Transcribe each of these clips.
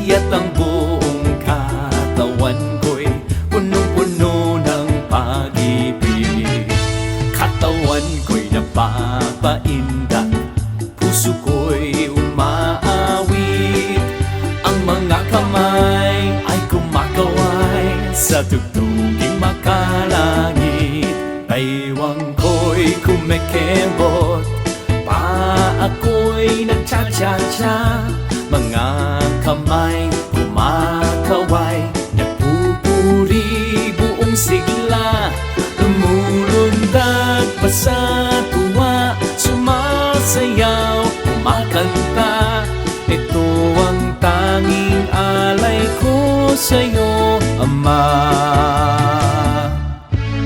Kaya't ang buong katawan ko'y punong-puno ng pag-ibig. Katawan ko'y napapaindak, puso ko'y umaawit. Ang mga kamay ay kumakaway sa tugtuging makalangit. Baywang ko'y kumekembot, paa ako'y nagcha-cha-cha. Mga kamay kumakaway, nagpupuri buong sigla. Lumulundag pa sa tuwa, sumasayaw, kumakanta. Ito ang tanging alay ko sa'yo, Ama.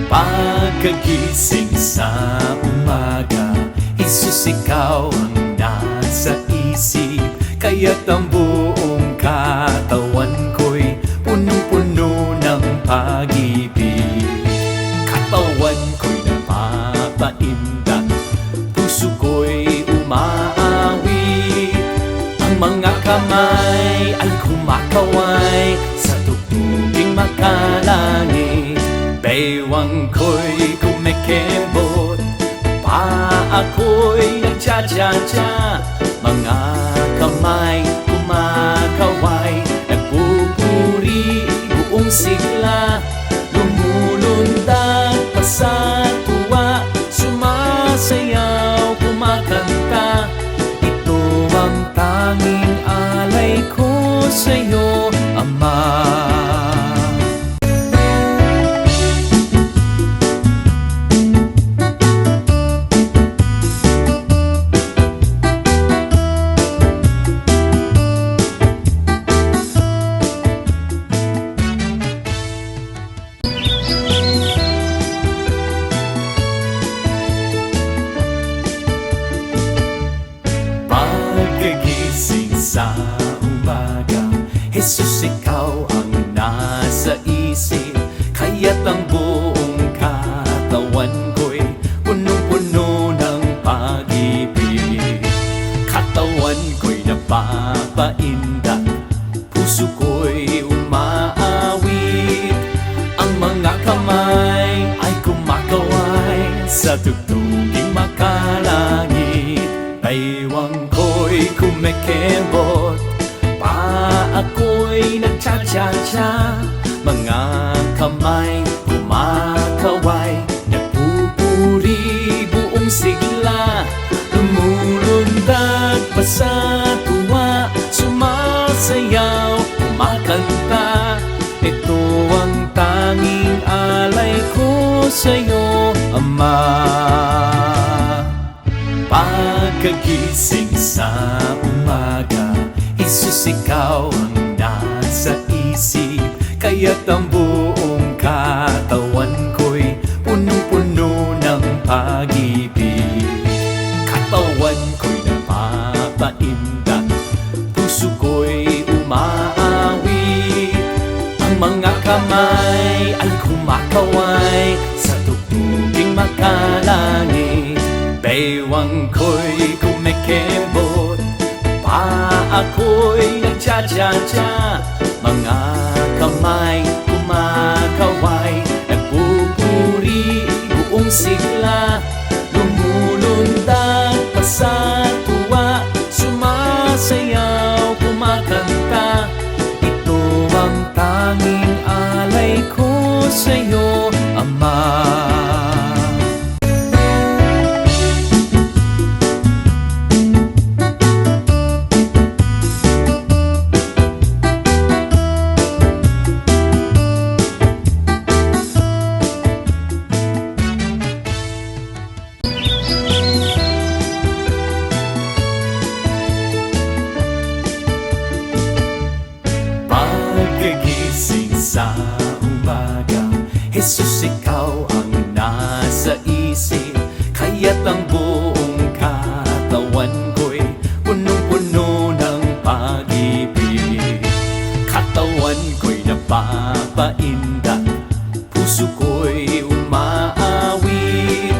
Pagkagising sa umaga, Jesus, ikaw ang nasa isip. Kaya't ang buong katawan ko'y punong-puno ng pag-ibig. Katawan ko'y napapaindak, puso ko'y umaawit. Ang mga kamay ay kumakaway sa tugtuging makalangit. Baywang ko'y kumekembot, paa ako'y nagcha-cha-cha. Mga kamay kumakaway, nagpupuri buong sigla. Lumulundag pa sa tuwa, sumasayaw, kumakanta. Ito ang tanging alay ko sa'yo, Ama. Pagkagising sa umaga, Jesus, ikaw ang nasa isip. Kaya't ang buong katawan ko'y punong-puno ng pag-ibig. Katawan ko'y napapaindak, puso ko'y umaawit. Ang mga kamay ay kumakaway sa tugtuging makalangit. Baywang ko'y kumekembot, paa ako'y nagcha-cha-cha. Mga kamay kumakaway, nagpupuri buong sigla. Lumulundag pa sa tuwa, sumasayaw, kumakanta. Ito ang tanging alay ko sa'yo, Ama. Pagkagising sa umaga, Jesus, ikaw ang nasa isip. Kaya't ang buong katawan ko'y punong-puno ng pag-ibig. Katawan ko'y napapaindak, puso ko'y umaawit. Ang mga kamay ay kumakaway sa tugtuging makalangit. Baywang ko'y kumekembot, paa ako'y nagcha-cha-cha. Mga kamay kumakaway, nagpupuri buong sigla. Lumulundag pa sa tuwa, sumasayaw, kumakanta. Ito ang tanging alay ko sa'yo, Ama. Pagkagising sa umaga, Jesus, ikaw ang nasa isip. Kaya't ang buong katawan ko'y punong-puno ng pag-ibig. Katawan ko'y napapaindak, puso ko'y umaawit.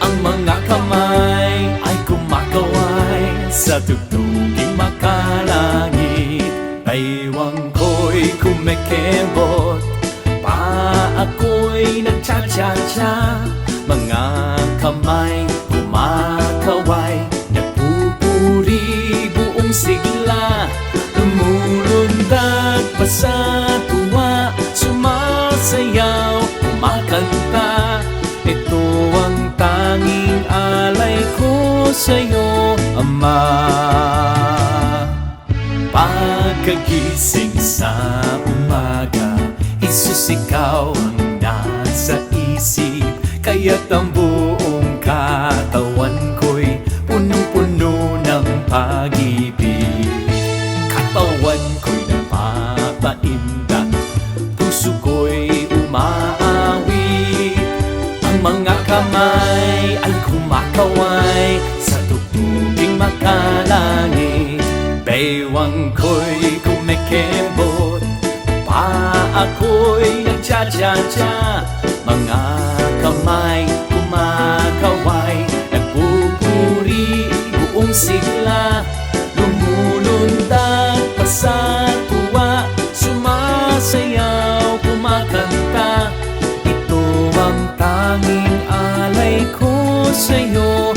Ang mga kamay ay kumakaway sa tugtuging makalangit. Baywang sa tuwa, sumasayaw, kumakanta. Ito ang tanging alay ko sa'yo, Ama. Pagkagising sa umaga, Jesus, ikaw ang nasa isip, kaya't ang buong katawan ko'y punong-puno ng pag-ibig. Katawan ko'y napapaindak, puso ko'y umaawit, ang mga kamay ay kumakaway sa tugtuging makalangit. Baywang ko'y kumikembot, paa ko'y nagcha-cha-cha, mga kamay kumakaway, nagpupuri buong sigla, lumulundag pa sa tuwa, sumasayaw, kumakanta. Ito ang tanging alay ko sa'yo,